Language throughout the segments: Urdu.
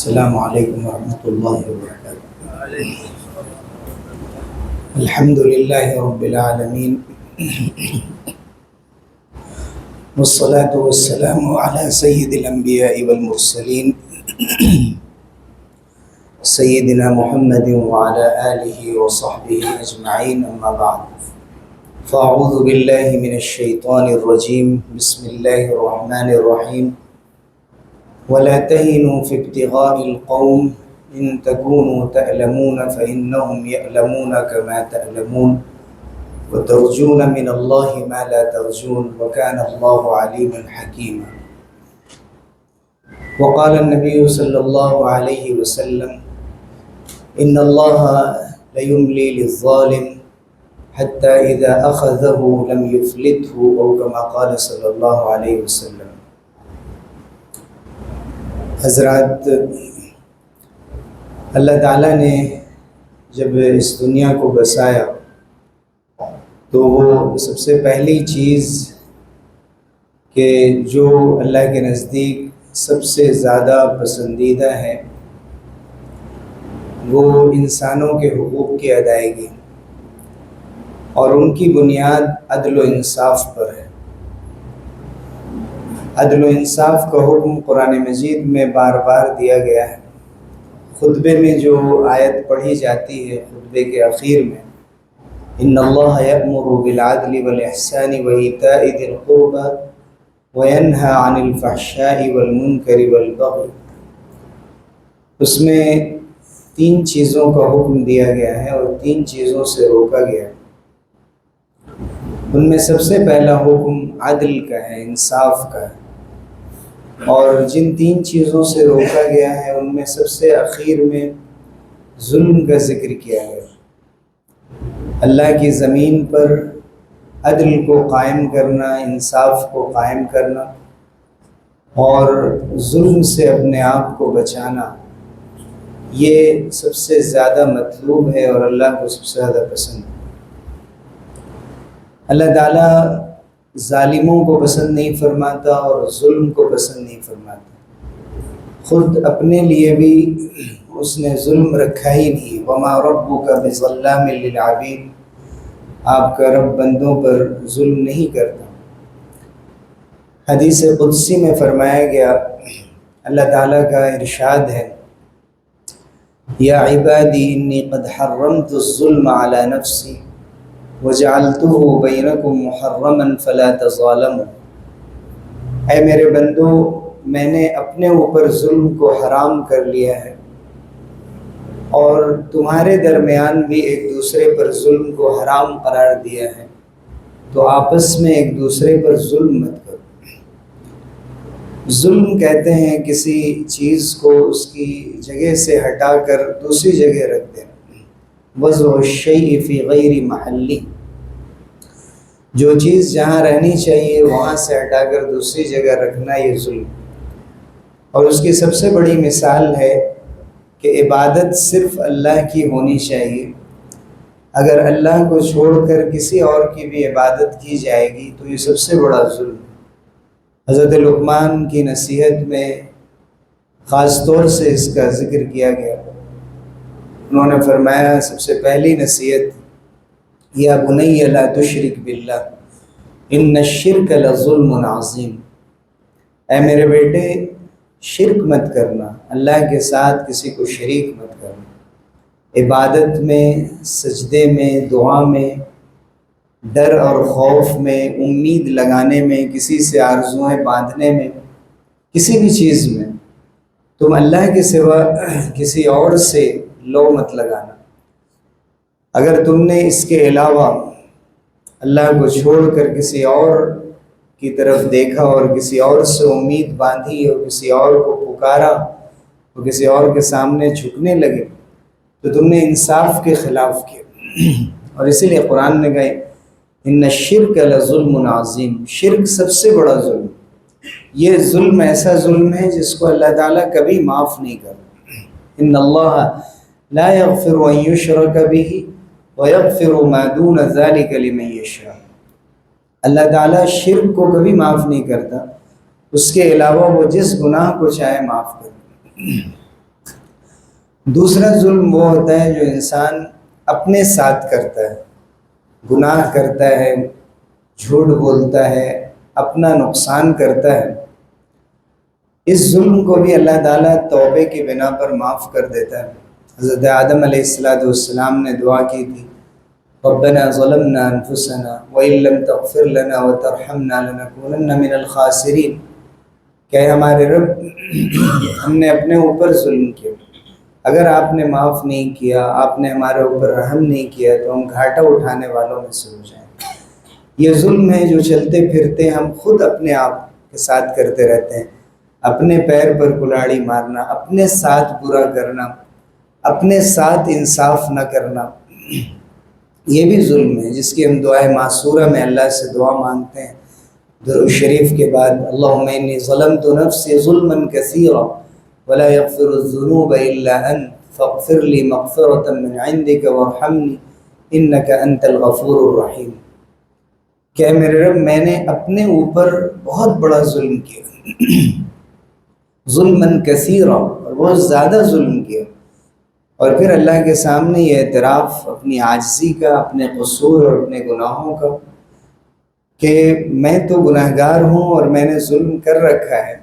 السلام علیکم ورحمۃ اللہ وبرکاتہ۔ الحمد للہ رب العالمین والصلاة والسلام علی سید الانبیاء والمرسلین سیدنا محمد وعلی آلہ وصحبہ اجمعین، اما بعد فاعوذ باللہ من الشیطان الرجیم، بسم اللہ الرحمن الرحیم۔ ولا تهنوا في ابتغاء القوم إن تكونوا تعلمون فإنهم يعلمون كما تعلمون وترجون من الله ما لا ترجون وكان الله عليما حكيما۔ وقال النبي صلى الله عليه وسلم إن الله ليملي للظالم حتى إذا أخذه لم يفلته، أو كما قال صلى الله عليه وسلم۔ حضرات، اللہ تعالیٰ نے جب اس دنیا کو بسایا تو وہ سب سے پہلی چیز کہ جو اللہ کے نزدیک سب سے زیادہ پسندیدہ ہے وہ انسانوں کے حقوق کی ادائیگی، اور ان کی بنیاد عدل و انصاف پر ہے۔ عدل و انصاف کا حکم قرآن مجید میں بار بار دیا گیا ہے۔ خطبے میں جو آیت پڑھی جاتی ہے خطبے کے اخیر میں، ان اللہ یأمر بالعدل والاحسان وایتاء ذی القربى وینہی عن الفحشاء والمنکر والبغی، اس میں 3 چیزوں کا حکم دیا گیا ہے اور 3 چیزوں سے روکا گیا ہے۔ ان میں سب سے پہلا حکم عدل کا ہے، انصاف کا ہے، اور جن 3 چیزوں سے روکا گیا ہے ان میں سب سے اخیر میں ظلم کا ذکر کیا ہے۔ اللہ کی زمین پر عدل کو قائم کرنا، انصاف کو قائم کرنا اور ظلم سے اپنے آپ کو بچانا، یہ سب سے زیادہ مطلوب ہے اور اللہ کو سب سے زیادہ پسند ہے۔ اللہ تعالیٰ ظالموں کو پسند نہیں فرماتا اور ظلم کو پسند نہیں فرماتا۔ خود اپنے لیے بھی اس نے ظلم رکھا ہی نہیں۔ وما ربک بظلام للعبید، آپ کا رب بندوں پر ظلم نہیں کرتا۔ حدیث قدسی میں فرمایا گیا، اللہ تعالیٰ کا ارشاد ہے، یا عبادی انی قد حرمت الظلم علی نفسی وجعلته بینکم محرما فلا تظالموا، اے میرے بندو، میں نے اپنے اوپر ظلم کو حرام کر لیا ہے اور تمہارے درمیان بھی ایک دوسرے پر ظلم کو حرام قرار دیا ہے، تو آپس میں ایک دوسرے پر ظلم مت کرو۔ ظلم کہتے ہیں کسی چیز کو اس کی جگہ سے ہٹا کر دوسری جگہ رکھ دینا، وضع الشیء فی غیر محلی، جو چیز جہاں رہنی چاہیے وہاں سے ہٹا کر دوسری جگہ رکھنا، یہ ظلم۔ اور اس کی سب سے بڑی مثال ہے کہ عبادت صرف اللہ کی ہونی چاہیے، اگر اللہ کو چھوڑ کر کسی اور کی بھی عبادت کی جائے گی تو یہ سب سے بڑا ظلم۔ حضرت لقمان کی نصیحت میں خاص طور سے اس کا ذکر کیا گیا۔ انہوں نے فرمایا، سب سے پہلی نصیحت، یا بنی لا تشرک باللہ ان الشرک لظلم عظیم، اے میرے بیٹے شرک مت کرنا، اللہ کے ساتھ کسی کو شریک مت کرنا، عبادت میں، سجدے میں، دعا میں، ڈر اور خوف میں، امید لگانے میں، کسی سے آرزوئیں باندھنے میں، کسی بھی چیز میں تم اللہ کے سوا کسی اور سے لو مت لگانا۔ اگر تم نے اس کے علاوہ اللہ کو چھوڑ کر کسی اور کی طرف دیکھا اور کسی اور سے امید باندھی اور کسی اور کو پکارا اور کسی اور کے سامنے جھکنے لگے تو تم نے انصاف کے خلاف کیا۔ اور اسی لیے قرآن نے کہا، ان الشرک لظلم عظیم، شرک سب سے بڑا ظلم۔ یہ ظلم ایسا ظلم ہے جس کو اللہ تعالیٰ کبھی معاف نہیں کرتا۔ ان اللہ لا یغفر ان یشرک بہ ویغفر ما دون ذلک لمن یشاء، اللہ تعالیٰ شرک کو کبھی معاف نہیں کرتا، اس کے علاوہ وہ جس گناہ کو چاہے معاف کرتا۔ دوسرا ظلم وہ ہوتا ہے جو انسان اپنے ساتھ کرتا ہے، گناہ کرتا ہے، جھوٹ بولتا ہے، اپنا نقصان کرتا ہے، اس ظلم کو بھی اللہ تعالیٰ توبے کی بنا پر معاف کر دیتا ہے۔ حضرت آدم علیہ السلام نے دعا کی تھی، ربنا ظلمنا انفسنا وإن لم تغفر لنا وترحمنا لنكونن من الخاسرین، کہ ہمارے رب ہم نے اپنے اوپر ظلم کیا، اگر آپ نے معاف نہیں کیا، آپ نے ہمارے اوپر رحم نہیں کیا تو ہم گھاٹا اٹھانے والوں میں سے ہو جائیں۔ یہ ظلم ہے جو چلتے پھرتے ہم خود اپنے آپ کے ساتھ کرتے رہتے ہیں، اپنے پیر پر کلاڑی مارنا، اپنے ساتھ برا کرنا، اپنے ساتھ انصاف نہ کرنا، یہ بھی ظلم ہے، جس کی ہم دعائے معصورہ میں اللہ سے دعا مانگتے ہیں درود شریف کے بعد، اللہم انی ظلمت نفسی ظلما کثیرا ولا یغفر الذنوب الا انت فاغفر لی مغفرة من عندک وارحمنی انک انت الغفور الرحیم، کہ اے میرے رب میں نے اپنے اوپر بہت بڑا ظلم کیا، ظلما کثیرا، اور بہت زیادہ ظلم کیا، اور پھر اللہ کے سامنے یہ اعتراف اپنی عاجزی کا، اپنے قصور اور اپنے گناہوں کا، کہ میں تو گناہگار ہوں اور میں نے ظلم کر رکھا ہے،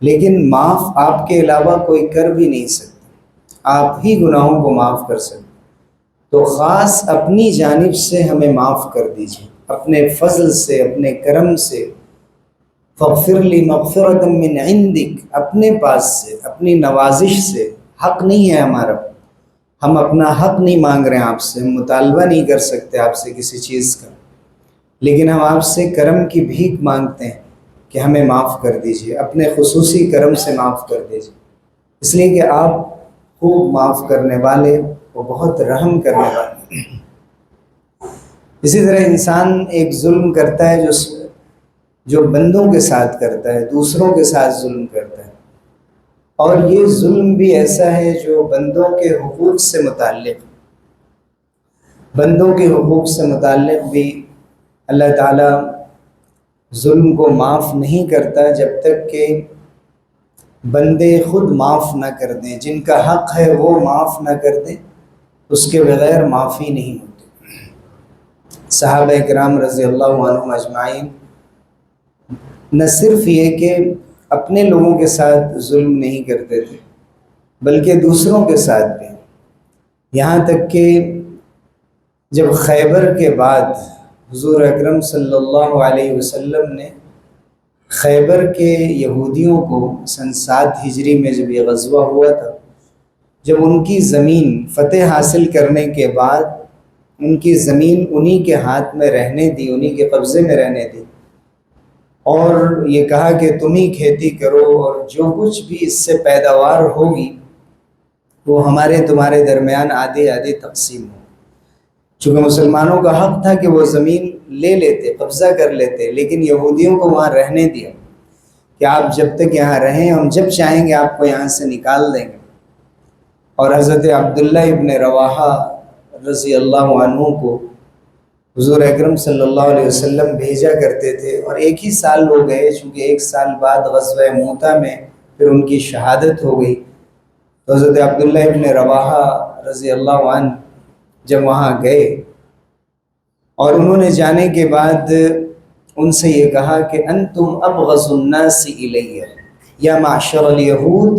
لیکن معاف آپ کے علاوہ کوئی کر بھی نہیں سکتا، آپ ہی گناہوں کو معاف کر سکتے، تو خاص اپنی جانب سے ہمیں معاف کر دیجیے، اپنے فضل سے، اپنے کرم سے، فاغفر لی مغفرۃ من عندک، اپنے پاس سے، اپنی نوازش سے، حق نہیں ہے ہمارا، ہم اپنا حق نہیں مانگ رہے ہیں آپ سے، ہم مطالبہ نہیں کر سکتے آپ سے کسی چیز کا، لیکن ہم آپ سے کرم کی بھیک مانگتے ہیں کہ ہمیں معاف کر دیجیے، اپنے خصوصی کرم سے معاف کر دیجیے، اس لیے کہ آپ خوب معاف کرنے والے، وہ بہت رحم کرنے والے۔ اسی طرح انسان ایک ظلم کرتا ہے جو بندوں کے ساتھ کرتا ہے، دوسروں کے ساتھ ظلم کرتا ہے، اور یہ ظلم بھی ایسا ہے جو بندوں کے حقوق سے متعلق، بندوں کے حقوق سے متعلق بھی اللہ تعالیٰ ظلم کو معاف نہیں کرتا جب تک کہ بندے خود معاف نہ کر دیں، جن کا حق ہے وہ معاف نہ کر دیں، اس کے بغیر معافی نہیں ہوتی۔ صحابہ کرام رضی اللہ عنہم اجمعین نہ صرف یہ کہ اپنے لوگوں کے ساتھ ظلم نہیں کرتے تھے، بلکہ دوسروں کے ساتھ بھی، یہاں تک کہ جب خیبر کے بعد حضور اکرم صلی اللہ علیہ وسلم نے خیبر کے یہودیوں کو سن 7 ہجری میں جب یہ غزوہ ہوا تھا، جب ان کی زمین فتح حاصل کرنے کے بعد ان کی زمین انہی کے ہاتھ میں رہنے دی، انہی کے قبضے میں رہنے دی، اور یہ کہا کہ تم ہی کھیتی کرو اور جو کچھ بھی اس سے پیداوار ہوگی وہ ہمارے تمہارے درمیان آدھے آدھے تقسیم ہو۔ چونکہ مسلمانوں کا حق تھا کہ وہ زمین لے لیتے، قبضہ کر لیتے، لیکن یہودیوں کو وہاں رہنے دیا کہ آپ جب تک یہاں رہیں، ہم جب چاہیں گے آپ کو یہاں سے نکال دیں گے۔ اور حضرت عبداللہ ابن رواحہ رضی اللہ عنہ کو حضور اکرم صلی اللہ علیہ وسلم بھیجا کرتے تھے، اور ایک ہی سال وہ گئے، چونکہ 1 سال بعد غزوہ موتہ میں پھر ان کی شہادت ہو گئی، تو حضرت عبداللہ ابن رواحہ رضی اللہ عنہ جب وہاں گئے اور انہوں نے جانے کے بعد ان سے یہ کہا کہ انتم ابغض الناس الیہ یا معشر الیہود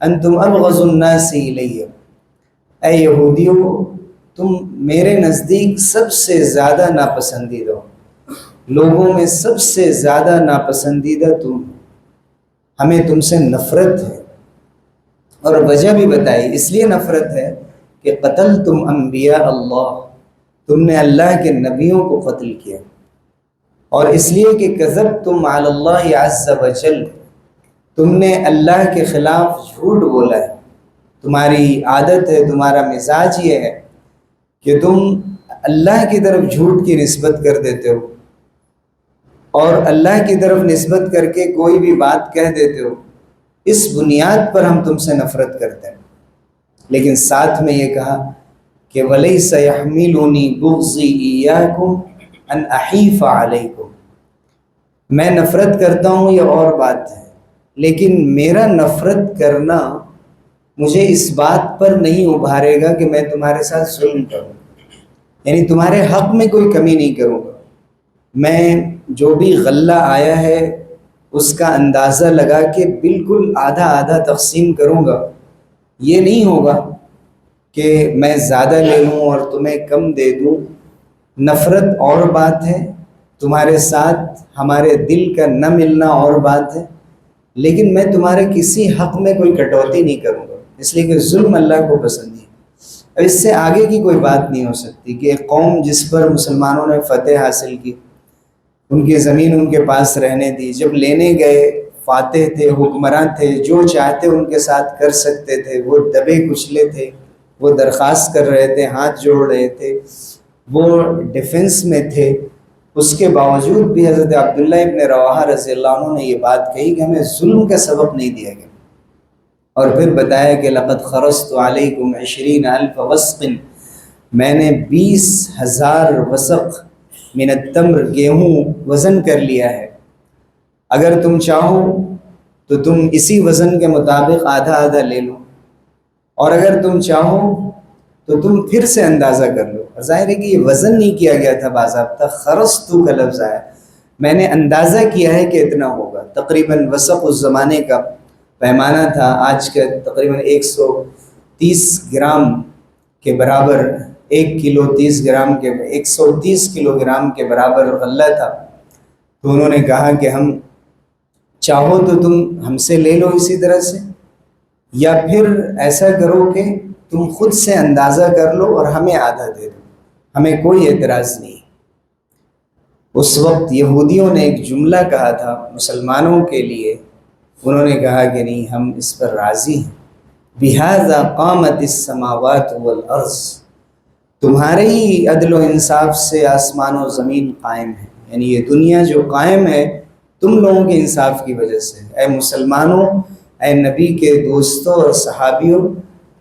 انتم ابغض الناس الیہ، اے یہودیوں تم میرے نزدیک سب سے زیادہ ناپسندیدہ ہو، لوگوں میں سب سے زیادہ ناپسندیدہ تم، ہمیں تم سے نفرت ہے، اور وجہ بھی بتائی، اس لیے نفرت ہے کہ قتلتم انبیاء اللہ، تم نے اللہ کے نبیوں کو قتل کیا، اور اس لیے کہ کذبتم علی اللہ عز وجل، تم نے اللہ کے خلاف جھوٹ بولا ہے، تمہاری عادت ہے، تمہارا مزاج یہ ہے کہ تم اللہ کی طرف جھوٹ کی نسبت کر دیتے ہو، اور اللہ کی طرف نسبت کر کے کوئی بھی بات کہہ دیتے ہو، اس بنیاد پر ہم تم سے نفرت کرتے ہیں۔ لیکن ساتھ میں یہ کہا کہ وَلَيْسَ يَحْمِلُنِي بُغْضِي إِيَّاكُمْ أَنْ أَحِيفَ عَلَيْكُمْ، میں نفرت کرتا ہوں یہ اور بات ہے، لیکن میرا نفرت کرنا مجھے اس بات پر نہیں ابھارے گا کہ میں تمہارے ساتھ ظلم کروں، یعنی تمہارے حق میں کوئی کمی نہیں کروں گا۔ میں جو بھی غلہ آیا ہے اس کا اندازہ لگا کے بالکل آدھا آدھا تقسیم کروں گا۔ یہ نہیں ہوگا کہ میں زیادہ لے لوں اور تمہیں کم دے دوں۔ نفرت اور بات ہے، تمہارے ساتھ ہمارے دل کا نہ ملنا اور بات ہے، لیکن میں تمہارے کسی حق میں کوئی کٹوتی نہیں کروں گا، اس لیے کہ ظلم اللہ کو پسند نہیں ہے۔ اب اس سے آگے کی کوئی بات نہیں ہو سکتی کہ ایک قوم جس پر مسلمانوں نے فتح حاصل کی، ان کی زمین ان کے پاس رہنے دی، جب لینے گئے فاتح تھے، حکمراں تھے، جو چاہتے ان کے ساتھ کر سکتے تھے، وہ دبے کچلے تھے، وہ درخواست کر رہے تھے، ہاتھ جوڑ رہے تھے، وہ ڈیفنس میں تھے، اس کے باوجود بھی حضرت عبداللہ ابن رواحہ رضی اللہ عنہ نے یہ بات کہی کہ ہمیں ظلم کا سبب نہیں دیا گیا، اور پھر بتایا کہ لقد خرجت علیکم 20,000 وسق، میں نے 20,000 وسق من التمر گیہوں وزن کر لیا ہے، اگر تم چاہو تو تم اسی وزن کے مطابق آدھا آدھا لے لو، اور اگر تم چاہو تو تم پھر سے اندازہ کر لو۔ اور ظاہر ہے کہ یہ وزن نہیں کیا گیا تھا باضابطہ، خرجت کا لفظ آیا، میں نے اندازہ کیا ہے کہ اتنا ہوگا۔ تقریباً وسق اس زمانے کا پیمانہ تھا، آج کا تقریباً 130 گرام کے برابر، 1 کلو 30 گرام کے 130 کلو گرام کے برابر غلہ تھا۔ تو انہوں نے کہا کہ ہم چاہو تو تم ہم سے لے لو اسی طرح سے، یا پھر ایسا کرو کہ تم خود سے اندازہ کر لو اور ہمیں آدھا دے دو، ہمیں کوئی اعتراض نہیں۔ اس وقت یہودیوں نے ایک جملہ کہا تھا مسلمانوں کے لیے، انہوں نے کہا کہ نہیں، ہم اس پر راضی ہیں۔ بِهَذَا قَامَتِ السَّمَاوَاتُ وَالْأَرْضُ، تمہارے ہی عدل و انصاف سے آسمان و زمین قائم ہے، یعنی یہ دنیا جو قائم ہے تم لوگوں کے انصاف کی وجہ سے۔ اے مسلمانوں، اے نبی کے دوستوں اور صحابیوں،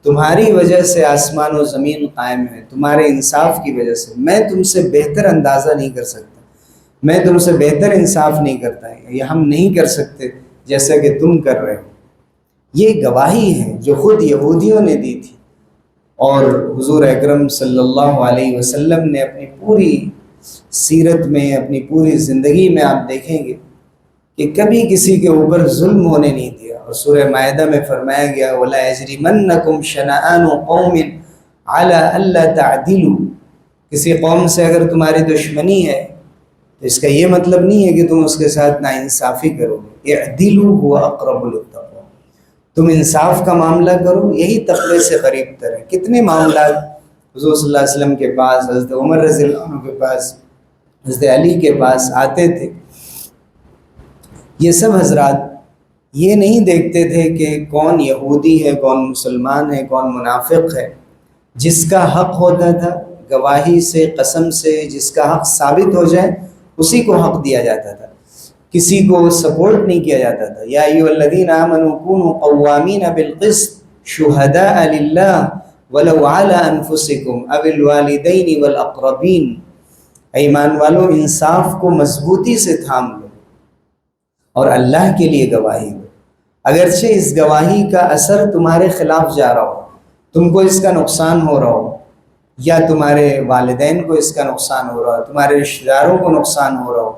تمہاری وجہ سے آسمان و زمین قائم ہے، تمہارے انصاف کی وجہ سے۔ میں تم سے بہتر اندازہ نہیں کر سکتا، میں تم سے بہتر انصاف نہیں کرتا، یہ ہم نہیں کر سکتے جیسا کہ تم کر رہے ہو۔ یہ گواہی ہے جو خود یہودیوں نے دی تھی، اور حضور اکرم صلی اللہ علیہ وسلم نے اپنی پوری سیرت میں، اپنی پوری زندگی میں آپ دیکھیں گے کہ کبھی کسی کے اوپر ظلم ہونے نہیں دیا۔ اور سورہ مائدہ میں فرمایا گیا وَلَا يَجْرِمَنَّكُمْ شَنَآنُ قَوْمٍ عَلَىٰ أَلَّا تَعْدِلُوا، کسی قوم سے اگر تمہاری دشمنی ہے تو اس کا یہ مطلب نہیں ہے کہ تم اس کے ساتھ ناانصافی کرو گے۔ اعدلوا هو اقرب للتقویٰ، تم انصاف کا معاملہ کرو، یہی تقوی سے قریب تر ہے۔ کتنے معاملات حضور صلی اللہ علیہ وسلم کے پاس، حضرت عمر رضی اللہ عنہ کے پاس، حضرت علی کے پاس آتے تھے، یہ سب حضرات یہ نہیں دیکھتے تھے کہ کون یہودی ہے، کون مسلمان ہے، کون منافق ہے۔ جس کا حق ہوتا تھا گواہی سے، قسم سے، جس کا حق ثابت ہو جائے اسی کو حق دیا جاتا تھا، کسی کو سپورٹ نہیں کیا جاتا تھا۔ یا ایھا الذین آمنوا کونوا قوامین بالقسط شہداء للہ ولو علی انفسکم او الوالدین والاقربین، ایمان والو انصاف کو مضبوطی سے تھام لو اور اللہ کے لیے گواہی دو، اگرچہ اس گواہی کا اثر تمہارے خلاف جا رہا ہو، تم کو اس کا نقصان ہو رہا ہو، یا تمہارے والدین کو اس کا نقصان ہو رہا ہو، تمہارے رشتہ داروں کو نقصان ہو رہا ہو،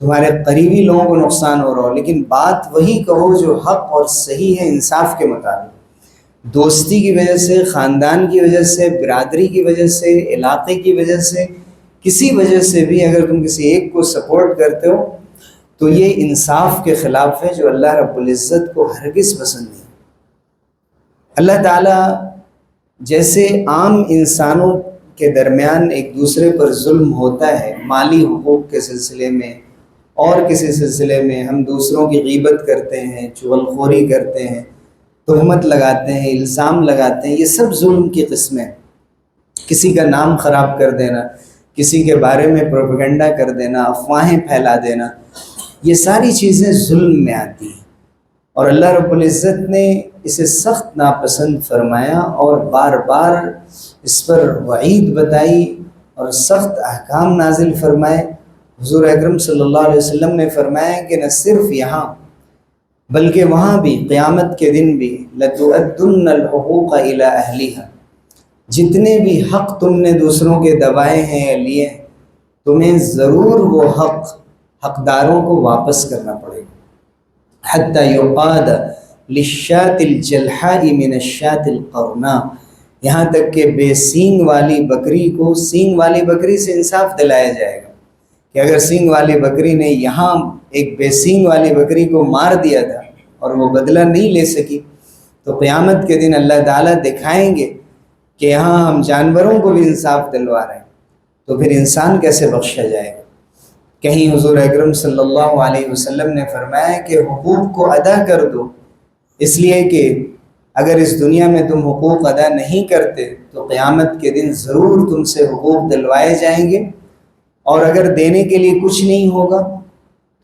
تمہارے قریبی لوگوں کو نقصان ہو رہا ہو، لیکن بات وہی کہو جو حق اور صحیح ہے انصاف کے مطابق۔ دوستی کی وجہ سے، خاندان کی وجہ سے، برادری کی وجہ سے، علاقے کی وجہ سے، کسی وجہ سے بھی اگر تم کسی ایک کو سپورٹ کرتے ہو تو یہ انصاف کے خلاف ہے، جو اللہ رب العزت کو ہرگز پسند نہیں۔ اللہ تعالیٰ جیسے عام انسانوں کے درمیان ایک دوسرے پر ظلم ہوتا ہے، مالی حقوق کے سلسلے میں اور کسی سلسلے میں ہم دوسروں کی غیبت کرتے ہیں، چغلخوری کرتے ہیں، تہمت لگاتے ہیں، الزام لگاتے ہیں، یہ سب ظلم کی قسمیں ہیں۔ کسی کا نام خراب کر دینا، کسی کے بارے میں پروپیگنڈا کر دینا، افواہیں پھیلا دینا، یہ ساری چیزیں ظلم میں آتی ہیں، اور اللہ رب العزت نے اسے سخت ناپسند فرمایا اور بار بار اس پر وعید بتائی اور سخت احکام نازل فرمائے۔ حضور اکرم صلی اللہ علیہ وسلم نے فرمایا کہ نہ صرف یہاں بلکہ وہاں بھی قیامت کے دن بھی لَتُؤَدُّنَّ الْحُقُوقَ إِلَىٰ أَهْلِهَا، جتنے بھی حق تم نے دوسروں کے دبائے ہیں یا لیے ہیں، تمہیں ضرور وہ حقداروں کو واپس کرنا پڑے گا۔ حَتَّى يُقَادَ لِلشَّاةِ الْجَلْحَاءِ مِنَ الشَّاةِ الْقَرْنَاءِ، یہاں تک کہ بے سینگ والی بکری کو سینگ والی بکری سے انصاف دلایا جائے گا کہ اگر سینگ والی بکری نے یہاں ایک بے سینگ والی بکری کو مار دیا تھا اور وہ بدلہ نہیں لے سکی، تو قیامت کے دن اللہ تعالیٰ دکھائیں گے کہ یہاں ہم جانوروں کو بھی انصاف دلوا رہے ہیں، تو پھر انسان کیسے بخشا جائے گا؟ کہیں حضور اکرم صلی اللہ علیہ وسلم نے فرمایا کہ حقوق کو ادا کر دو، اس لیے کہ اگر اس دنیا میں تم حقوق ادا نہیں کرتے تو قیامت کے دن ضرور تم سے حقوق دلوائے جائیں گے، اور اگر دینے کے لیے کچھ نہیں ہوگا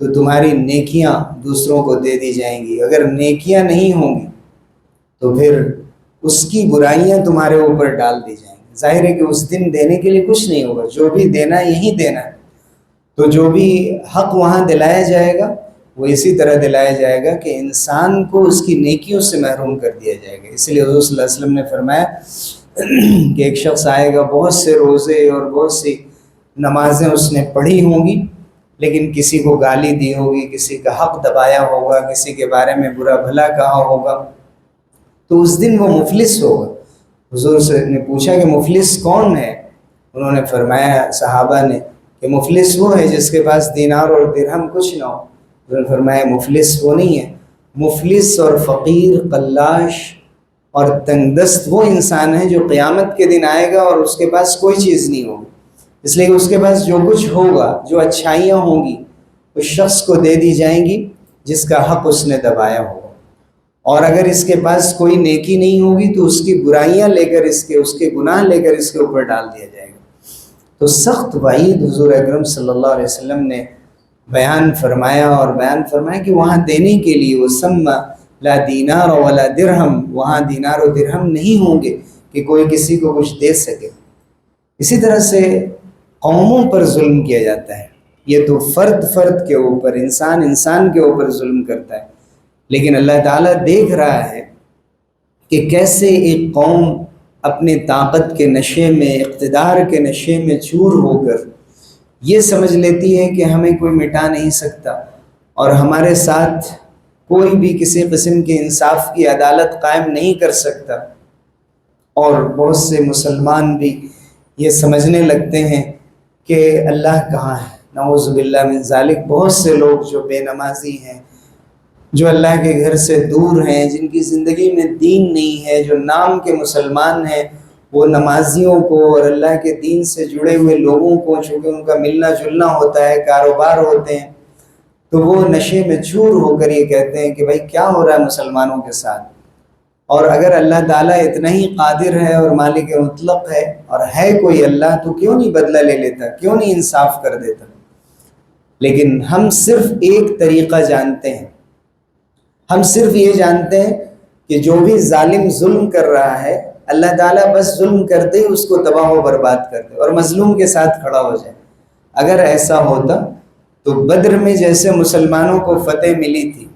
تو تمہاری نیکیاں دوسروں کو دے دی جائیں گی، اگر نیکیاں نہیں ہوں گی تو پھر اس کی برائیاں تمہارے اوپر ڈال دی جائیں گی۔ ظاہر ہے کہ اس دن دینے کے لیے کچھ نہیں ہوگا، جو بھی دینا یہی دینا ہے، تو جو بھی حق وہاں دلایا جائے گا وہ اسی طرح دلایا جائے گا کہ انسان کو اس کی نیکیوں سے محروم کر دیا جائے گا۔ اس لیے حضور صلی اللہ علیہ وسلم نے فرمایا کہ ایک شخص آئے گا، بہت سے روزے اور بہت سی نمازیں اس نے پڑھی ہوں گی، لیکن کسی کو گالی دی ہوگی، کسی کا حق دبایا ہوگا، کسی کے بارے میں برا بھلا کہا ہوگا، تو اس دن وہ مفلس ہوگا۔ حضور سے نے پوچھا کہ مفلس کون ہے؟ انہوں نے فرمایا، صحابہ نے، کہ مفلس وہ ہے جس کے پاس دینار اور درہم کچھ نہ ہو۔ انہوں نے فرمایا مفلس وہ نہیں ہے، مفلس اور فقیر، قلاش اور تنگ دست وہ انسان ہے جو قیامت کے دن آئے گا اور اس کے پاس کوئی چیز نہیں ہوگی، اس لیے کہ اس کے پاس جو کچھ ہوگا، جو اچھائیاں ہوں گی، اس شخص کو دے دی جائیں گی جس کا حق اس نے دبایا ہوگا، اور اگر اس کے پاس کوئی نیکی نہیں ہوگی تو اس کی برائیاں لے کر اس کے گناہ لے کر اس کے اوپر ڈال دیا جائے گا۔ تو سخت وعید حضور اکرم صلی اللہ علیہ وسلم نے بیان فرمایا کہ وہاں دینے کے لیے وہ سما لا دینار ولا درہم، وہاں دینار و درہم نہیں ہوں گے کہ کوئی کسی کو کچھ دے سکے۔ اسی طرح سے قوموں پر ظلم کیا جاتا ہے، یہ تو فرد کے اوپر، انسان کے اوپر ظلم کرتا ہے، لیکن اللہ تعالیٰ دیکھ رہا ہے کہ کیسے ایک قوم اپنے طاقت کے نشے میں، اقتدار کے نشے میں چور ہو کر یہ سمجھ لیتی ہے کہ ہمیں کوئی مٹا نہیں سکتا، اور ہمارے ساتھ کوئی بھی کسی قسم کے انصاف کی عدالت قائم نہیں کر سکتا، اور بہت سے مسلمان بھی یہ سمجھنے لگتے ہیں کہ اللہ کہاں ہے۔ نعوذ باللہ من ذالک، بہت سے لوگ جو بے نمازی ہیں، جو اللہ کے گھر سے دور ہیں، جن کی زندگی میں دین نہیں ہے، جو نام کے مسلمان ہیں، وہ نمازیوں کو اور اللہ کے دین سے جڑے ہوئے لوگوں کو، چونکہ ان کا ملنا جلنا ہوتا ہے، کاروبار ہوتے ہیں، تو وہ نشے میں چور ہو کر یہ کہتے ہیں کہ بھائی کیا ہو رہا ہے مسلمانوں کے ساتھ، اور اگر اللہ تعالیٰ اتنا ہی قادر ہے اور مالک مطلق ہے اور ہے کوئی اللہ، تو کیوں نہیں بدلہ لے لیتا، کیوں نہیں انصاف کر دیتا؟ لیکن ہم صرف ایک طریقہ جانتے ہیں، ہم صرف یہ جانتے ہیں کہ جو بھی ظالم ظلم کر رہا ہے، اللہ تعالیٰ بس ظلم کرتے ہی اس کو تباہ و برباد کر دے اور مظلوم کے ساتھ کھڑا ہو جائے۔ اگر ایسا ہوتا تو بدر میں جیسے مسلمانوں کو فتح ملی تھی،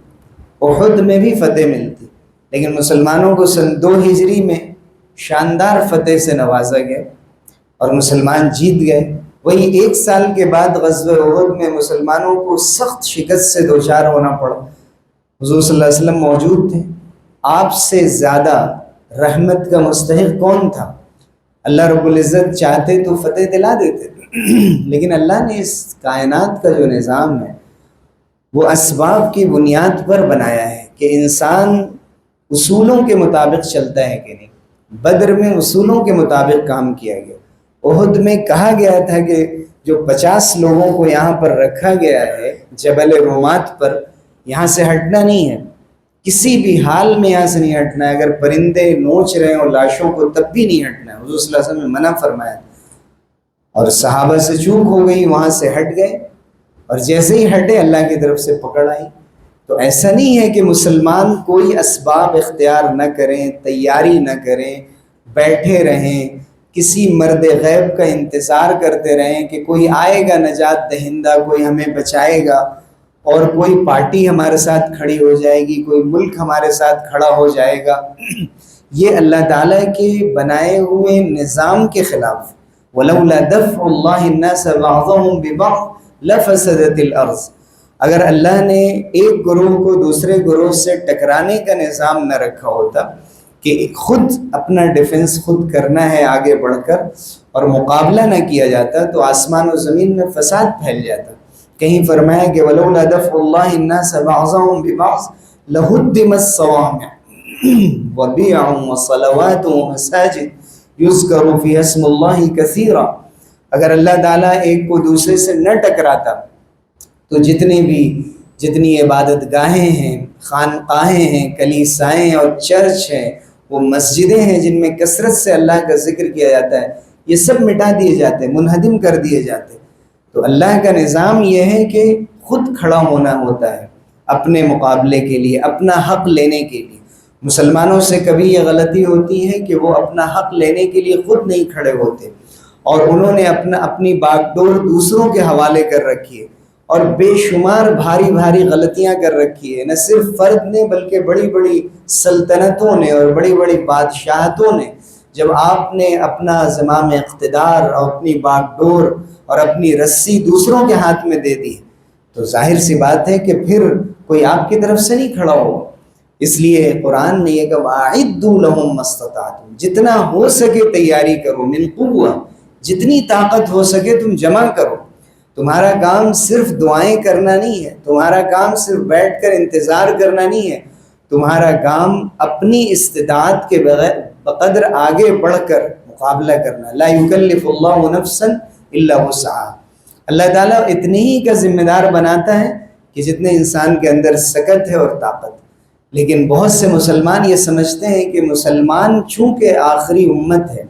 احد میں بھی فتح ملتی، لیکن مسلمانوں کو سن 2 ہجری میں شاندار فتح سے نوازا گیا اور مسلمان جیت گئے۔ وہی 1 سال کے بعد غزوہ احد میں مسلمانوں کو سخت شکست سے دوچار ہونا پڑا۔ حضور صلی اللہ علیہ وسلم موجود تھے، آپ سے زیادہ رحمت کا مستحق کون تھا؟ اللہ رب العزت چاہتے تو فتح دلا دیتے، لیکن اللہ نے اس کائنات کا جو نظام ہے وہ اسباب کی بنیاد پر بنایا ہے کہ انسان اصولوں کے مطابق چلتا ہے کہ نہیں۔ بدر میں اصولوں کے مطابق کام کیا گیا، احد میں کہا گیا تھا کہ جو 50 لوگوں کو یہاں پر رکھا گیا ہے جبل رومات پر، یہاں سے ہٹنا نہیں ہے، کسی بھی حال میں یہاں سے نہیں ہٹنا ہے، اگر پرندے نوچ رہے ہیں اور لاشوں کو تب بھی نہیں ہٹنا ہے۔ حضور صلی اللہ علیہ وسلم نے منع فرمایا، اور صحابہ سے چوک ہو گئی، وہاں سے ہٹ گئے، اور جیسے ہی ہٹے اللہ کی طرف سے پکڑ آئی۔ تو ایسا نہیں ہے کہ مسلمان کوئی اسباب اختیار نہ کریں، تیاری نہ کریں، بیٹھے رہیں، کسی مرد غیب کا انتظار کرتے رہیں کہ کوئی آئے گا نجات دہندہ، کوئی ہمیں بچائے گا، اور کوئی پارٹی ہمارے ساتھ کھڑی ہو جائے گی، کوئی ملک ہمارے ساتھ کھڑا ہو جائے گا، یہ اللہ تعالیٰ کے بنائے ہوئے نظام کے خلاف۔ وَلَوْلَا دَفْعُ اللَّهِ النَّاسَ بَعْضَهُمْ بِبَعْضٍ لَفَسَدَتِ الْأَرْضُ، اگر اللہ نے ایک گروہ کو دوسرے گروہ سے ٹکرانے کا نظام نہ رکھا ہوتا کہ خود اپنا ڈیفنس خود کرنا ہے آگے بڑھ کر اور مقابلہ نہ کیا جاتا، تو آسمان و زمین میں فساد پھیل جاتا۔ کہیں فرمایا کہ وَلَوْلَا دَفْعُ اللَّهِ النَّاسَ بَعْضَهُمْ بِبَعْضٍ لَهُدِّمَتْ الصَّوَامِعُ وَبِيَعٌ وَصَلَوَاتٌ وَمَسَاجِدُ يُذْكَرُ فِيهَا اسْمُ اللَّهِ كَثِيرًا، اگر اللہ تعالیٰ ایک کو دوسرے سے نہ ٹکراتا تو جتنی عبادت گاہیں ہیں، خانقاہیں ہیں، کلیسائیں اور چرچ ہیں، وہ مسجدیں ہیں جن میں کثرت سے اللہ کا ذکر کیا جاتا ہے، یہ سب مٹا دیے جاتے، منہدم کر دیے جاتے۔ تو اللہ کا نظام یہ ہے کہ خود کھڑا ہونا ہوتا ہے اپنے مقابلے کے لیے، اپنا حق لینے کے لیے۔ مسلمانوں سے کبھی یہ غلطی ہوتی ہے کہ وہ اپنا حق لینے کے لیے خود نہیں کھڑے ہوتے، اور انہوں نے اپنی باغ ڈور دوسروں کے حوالے کر رکھی ہے، اور بے شمار بھاری بھاری غلطیاں کر رکھی ہے، نہ صرف فرد نے بلکہ بڑی بڑی سلطنتوں نے اور بڑی بڑی بادشاہتوں نے۔ جب آپ نے اپنا زمام اقتدار اور اپنی باغ ڈور اور اپنی رسی دوسروں کے ہاتھ میں دے دی تو ظاہر سی بات ہے کہ پھر کوئی آپ کی طرف سے نہیں کھڑا ہوگا۔ اس لیے قرآن نے یہ کہا وَأَعِدُّوا لَهُم مَّا اسْتَطَعْتُمْ، جتنا ہو سکے تیاری کرو، من قوہ، جتنی طاقت ہو سکے تم جمع کرو۔ تمہارا کام صرف دعائیں کرنا نہیں ہے، تمہارا کام صرف بیٹھ کر انتظار کرنا نہیں ہے، تمہارا کام اپنی استطاعت کے بقدر آگے بڑھ کر مقابلہ کرنا۔ لا یکلف اللہ نفسا الا وسعہا، اللہ تعالیٰ اتنے ہی کا ذمہ دار بناتا ہے کہ جتنے انسان کے اندر سکت ہے اور طاقت۔ لیکن بہت سے مسلمان یہ سمجھتے ہیں کہ مسلمان چونکہ آخری امت ہے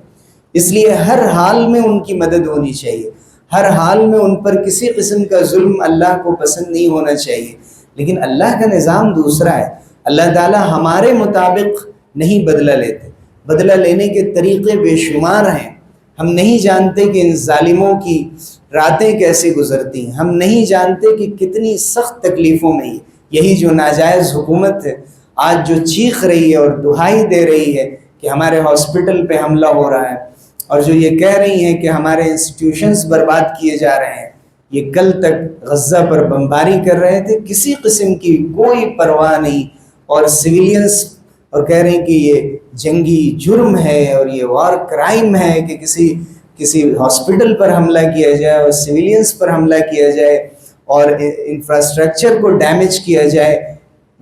اس لیے ہر حال میں ان کی مدد ہونی چاہیے، ہر حال میں ان پر کسی قسم کا ظلم اللہ کو پسند نہیں ہونا چاہیے۔ لیکن اللہ کا نظام دوسرا ہے، اللہ تعالیٰ ہمارے مطابق نہیں بدلہ لیتے، بدلہ لینے کے طریقے بے شمار ہیں۔ ہم نہیں جانتے کہ ان ظالموں کی راتیں کیسے گزرتی ہیں، ہم نہیں جانتے کہ کتنی سخت تکلیفوں میں یہی جو ناجائز حکومت ہے آج جو چیخ رہی ہے اور دہائی دے رہی ہے کہ ہمارے ہاسپٹل پہ حملہ ہو رہا ہے، اور جو یہ کہہ رہی ہیں کہ ہمارے انسٹیٹیوشنز برباد کیے جا رہے ہیں، یہ کل تک غزہ پر بمباری کر رہے تھے، کسی قسم کی کوئی پرواہ نہیں، اور سویلینز اور کہہ رہے ہیں کہ یہ جنگی جرم ہے اور یہ وار کرائم ہے کہ کسی ہاسپٹل پر حملہ کیا جائے اور سویلینز پر حملہ کیا جائے اور انفراسٹرکچر کو ڈیمیج کیا جائے۔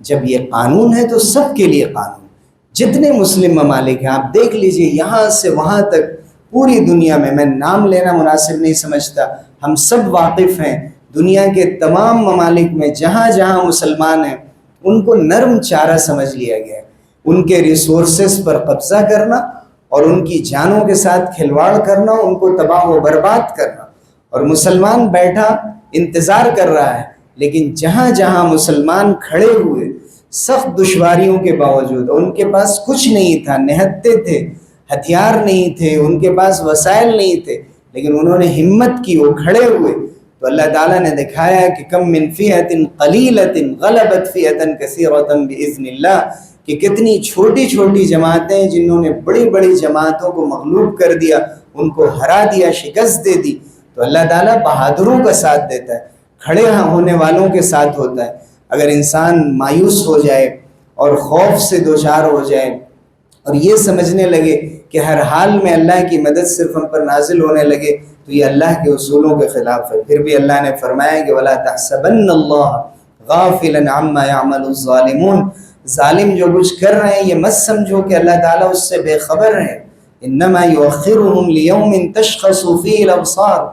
جب یہ قانون ہے تو سب کے لیے قانون، جتنے مسلم ممالک ہیں آپ دیکھ لیجئے، یہاں سے وہاں تک پوری دنیا میں نام لینا مناسب نہیں سمجھتا، ہم سب واقف ہیں، دنیا کے تمام ممالک میں جہاں جہاں مسلمان ہیں ان کو نرم چارہ سمجھ لیا گیا ہے، ان کے ریسورسز پر قبضہ کرنا اور ان کی جانوں کے ساتھ کھلواڑ کرنا، ان کو تباہ و برباد کرنا، اور مسلمان بیٹھا انتظار کر رہا ہے۔ لیکن جہاں جہاں مسلمان کھڑے ہوئے سخت دشواریوں کے باوجود، ان کے پاس کچھ نہیں تھا، نہتے تھے، ہتھیار نہیں تھے، ان کے پاس وسائل نہیں تھے، لیکن انہوں نے ہمت کی، وہ کھڑے ہوئے، تو اللہ تعالیٰ نے دکھایا کہ کم من فئۃ قلیلۃ غلبت فئۃ کثیرۃ باذن اللہ، کہ کتنی چھوٹی چھوٹی جماعتیں جنہوں نے بڑی بڑی جماعتوں کو مغلوب کر دیا، ان کو ہرا دیا، شکست دے دی۔ تو اللہ تعالیٰ بہادروں کا ساتھ دیتا ہے، کھڑے ہونے والوں کے ساتھ ہوتا ہے۔ اگر انسان مایوس ہو جائے اور خوف سے دوچار ہو جائے اور یہ سمجھنے لگے کہ ہر حال میں اللہ کی مدد صرف ہم پر نازل ہونے لگے، تو یہ اللہ کے اصولوں کے خلاف ہے۔ پھر بھی اللہ نے فرمایا کہ وَلَا تَحْسَبَنَّ اللَّهَ غَافِلًا عَمَّا يَعْمَلُ الظَّالِمُونَ، ظالم جو کچھ کر رہے ہیں یہ مت سمجھو کہ اللہ تعالیٰ اس سے بے خبر ہے۔ إِنَّمَا يُؤَخِّرُهُمْ لِيَوْمٍ تَشْخَصُ فِيهِ الْأَبْصَارُ،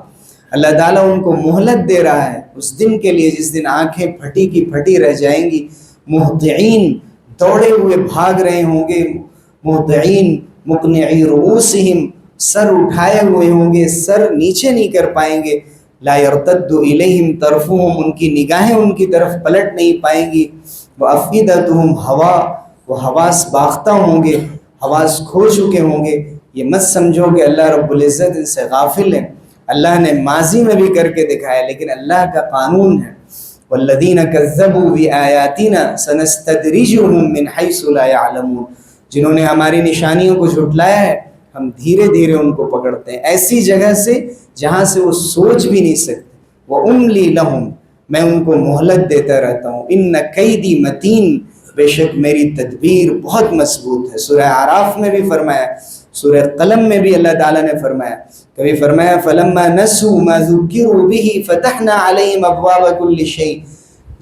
اللہ تعالیٰ ان کو مہلت دے رہا ہے اس دن کے لیے جس دن آنکھیں پھٹی کی پھٹی رہ جائیں گی، مہطعین دوڑے ہوئے بھاگ رہے ہوں گے، مہطعین مقنعی رؤوسہم، سر اٹھائے ہوئے ہوں گے، سر نیچے نہیں کر پائیں گے، لا یرتد الیہم طرفہم، ان کی نگاہیں ان کی طرف پلٹ نہیں پائیں گی، وافئدتہم ہوا، وہ حواس باختہ ہوں گے، حواس کھو چکے ہوں گے۔ یہ مت سمجھو کہ اللہ رب العزت ان سے غافل ہے، اللہ نے ماضی میں بھی کر کے دکھایا، لیکن اللہ کا قانون ہے، والذین کذبوا بآیاتنا سنستدرجهم من حیث لا یعلمون، جنہوں نے ہماری نشانیوں کو جھٹلایا ہے ہم دھیرے دھیرے ان کو پکڑتے ہیں ایسی جگہ سے جہاں سے وہ سوچ بھی نہیں سکتے۔ وَأُمْلِي لَهُمْ، میں ان کو مہلت دیتا رہتا ہوں۔ إِنَّ كَيْدِي مَتِينٌ، بے شک میری تدبیر بہت مضبوط ہے۔ سورہ اعراف میں بھی فرمایا، سورہ قلم میں بھی اللہ تعالیٰ نے فرمایا، کبھی فرمایا فَلَمَّا نَسُوا مَا ذُكِّرُوا بِهِ فَتَحْنَا عَلَيْهِمْ أَبْوَابَ كُلِّ شَيْءٍ،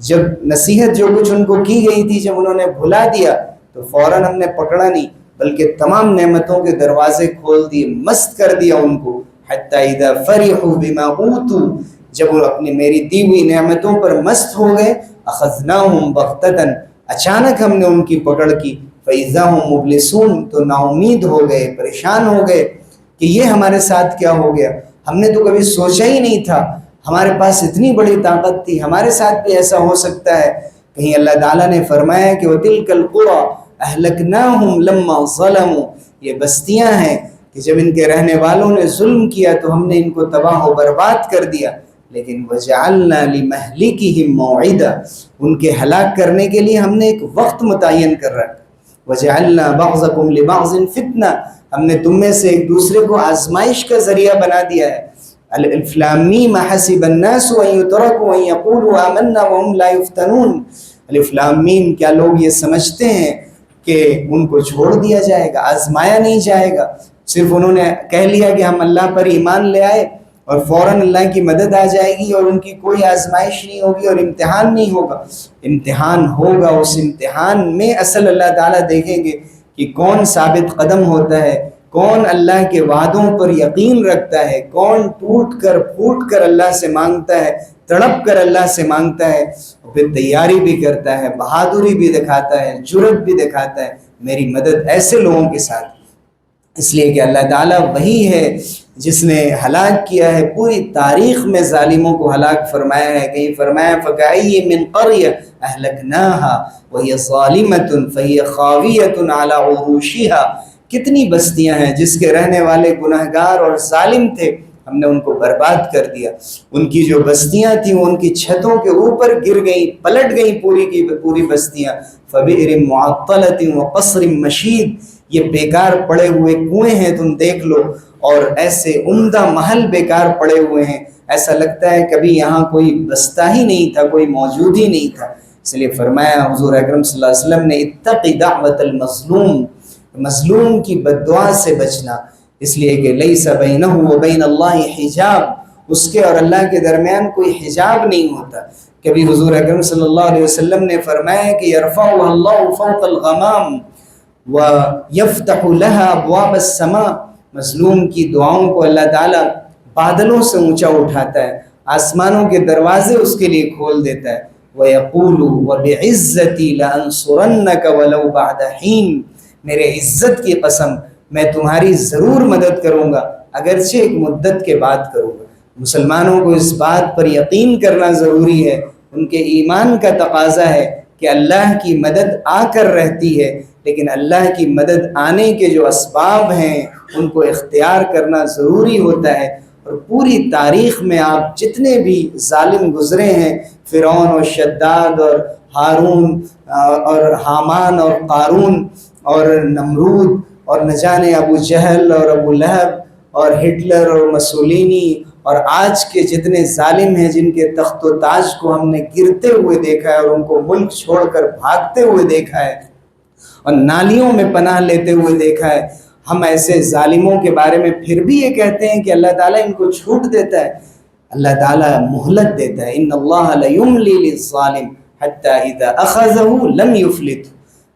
جب نصیحت جو کچھ ان کو کی گئی تھی جب انہوں نے بھلا دیا تو فوراً ہم نے پکڑا نہیں بلکہ تمام نعمتوں کے دروازے کھول دیے، مست کر دیا ان کو۔ حَتَّى إِذَا فَرِحُوا بِمَا أُوتُوا، جب وہ اپنی میری دی ہوئی نعمتوں پر مست ہو گئے، أَخَذْنَاهُمْ بَغْتَةً، اچانک ہم نے ان کی پکڑ کی، فَإِذَا هُمْ مُبْلِسُونَ، تو نا امید ہو گئے، پریشان ہو گئے کہ یہ ہمارے ساتھ کیا ہو گیا، ہم نے تو کبھی سوچا ہی نہیں تھا، ہمارے پاس اتنی بڑی طاقت تھی، ہمارے ساتھ بھی ایسا ہو سکتا ہے۔ کہیں اللہ تعالیٰ نے فرمایا کہ وَتِلْكَ الْقُرَىٰ أَهْلَكْنَاهُمْ لَمَّا ظَلَمُوا، یہ بستیاں ہیں کہ جب ان کے رہنے والوں نے ظلم کیا تو ہم نے ان کو تباہ و برباد کر دیا۔ لیکن وَجَعَلْنَا لِمَهْلِكِهِمْ مَوْعِدًا، ان کے ہلاک کرنے کے لیے ہم نے ایک وقت متعین کر رکھا۔ وَجَعَلْنَا بَعْضَكُمْ لِبَعْضٍ فِتْنَةً، ہم نے تم میں سے ایک دوسرے کو آزمائش کا ذریعہ بنا دیا ہے۔ الف لام میم حسب الناس ان یترکوا ان یقولوا آمنا وهم لا یفتنون، الف لام میم، کیا لوگ یہ سمجھتے ہیں کہ ان کو چھوڑ دیا جائے گا، آزمایا نہیں جائے گا؟ صرف انہوں نے کہہ لیا کہ ہم اللہ پر ایمان لے آئے اور فوراً اللہ کی مدد آ جائے گی اور ان کی کوئی آزمائش نہیں ہوگی اور امتحان نہیں ہوگا۔ امتحان ہوگا، اس امتحان میں اصل اللہ تعالیٰ دیکھیں گے کہ کون ثابت قدم ہوتا ہے، کون اللہ کے وعدوں پر یقین رکھتا ہے، کون ٹوٹ کر پھوٹ کر اللہ سے مانگتا ہے، تڑپ کر اللہ سے مانگتا ہے، اور پھر تیاری بھی کرتا ہے، بہادری بھی دکھاتا ہے، جرأت بھی دکھاتا ہے۔ میری مدد ایسے لوگوں کے ساتھ، اس لیے کہ اللہ تعالیٰ وہی ہے جس نے ہلاک کیا ہے، پوری تاریخ میں ظالموں کو ہلاک فرمایا ہے۔ کہیں فرمایا فَكَأَيٍّ مِّن قَرْيَةٍ أَهْلَكْنَاهَا وَهِيَ صَالِمَةٌ فَهِيَ خَاوِيَةٌ عَلَىٰ عُرُوشِهَا، کتنی بستیاں ہیں جس کے رہنے والے گنہگار اور ظالم تھے، ہم نے ان کو برباد کر دیا۔ ان کی جو بستیاں تھیں وہ ان کی چھتوں کے اوپر گر گئیں، پلٹ گئیں پوری کی پوری بستیاں۔ فَبِئْرٍ مُعَطَّلَةٍ وَقَصْرٍ مَشِيدٍ، یہ بیکار پڑے ہوئے کنویں ہیں، تم دیکھ لو، اور ایسے عمدہ محل بیکار پڑے ہوئے ہیں، ایسا لگتا ہے کبھی یہاں کوئی بستہ ہی نہیں تھا، کوئی موجود ہی نہیں تھا۔ اس لیے فرمایا حضور اکرم صلی اللہ علیہ وسلم نے اتق دعوت المظلوم، مظلوم کی بد دعا سے بچنا، اس لیے کہ لیس بینہ و بین اللہ حجاب، اس کے اور اللہ کے درمیان کوئی حجاب نہیں ہوتا۔ کبھی حضور اکرم صلی اللہ علیہ وسلم نے فرمایا کہ یرفعها اللہ فوق الغمام ویفتح لها ابواب السماء، مظلوم کی دعاؤں کو اللہ تعالیٰ بادلوں سے اونچا اٹھاتا ہے، آسمانوں کے دروازے اس کے لیے کھول دیتا ہے۔ وَيَقُولُ وَبِعِزَّتِي لَأَنصُرَنَّكَ وَلَوْ بَعْدَ حِينٍ، میرے عزت کی قسم میں تمہاری ضرور مدد کروں گا اگرچہ ایک مدت کے بعد کروں گا۔ مسلمانوں کو اس بات پر یقین کرنا ضروری ہے، ان کے ایمان کا تقاضا ہے کہ اللہ کی مدد آ کر رہتی ہے، لیکن اللہ کی مدد آنے کے جو اسباب ہیں ان کو اختیار کرنا ضروری ہوتا ہے۔ اور پوری تاریخ میں آپ جتنے بھی ظالم گزرے ہیں، فرعون اور شداد اور ہارون اور حامان اور قارون اور نمرود اور نہ جانے ابو جہل اور ابو لہب اور ہٹلر اور مسولینی اور آج کے جتنے ظالم ہیں جن کے تخت و تاج کو ہم نے گرتے ہوئے دیکھا ہے اور ان کو ملک چھوڑ کر بھاگتے ہوئے دیکھا ہے اور نالیوں میں پناہ لیتے ہوئے دیکھا ہے، ہم ایسے ظالموں کے بارے میں پھر بھی یہ کہتے ہیں کہ اللہ تعالیٰ ان کو چھوٹ دیتا ہے؟ اللہ تعالیٰ مہلت دیتا ہے۔ ان اللہ لیملی للظالم حتی اذا اخذہ لم یفلت،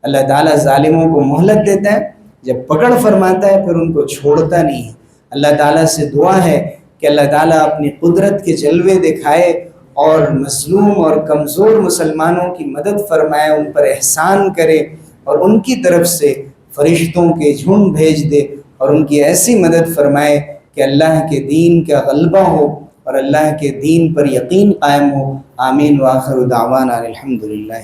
اللہ تعالیٰ ظالموں کو مہلت دیتا ہے، جب پکڑ فرماتا ہے پھر ان کو چھوڑتا نہیں ہے۔ اللہ تعالیٰ سے دعا ہے کہ اللہ تعالیٰ اپنی قدرت کے جلوے دکھائے اور مظلوم اور کمزور مسلمانوں کی مدد فرمائے، ان پر احسان کرے اور ان کی طرف سے فرشتوں کے جھنڈ بھیج دے اور ان کی ایسی مدد فرمائے کہ اللہ کے دین کا غلبہ ہو اور اللہ کے دین پر یقین قائم ہو۔ آمین وآخر دعوانا الحمدللہ۔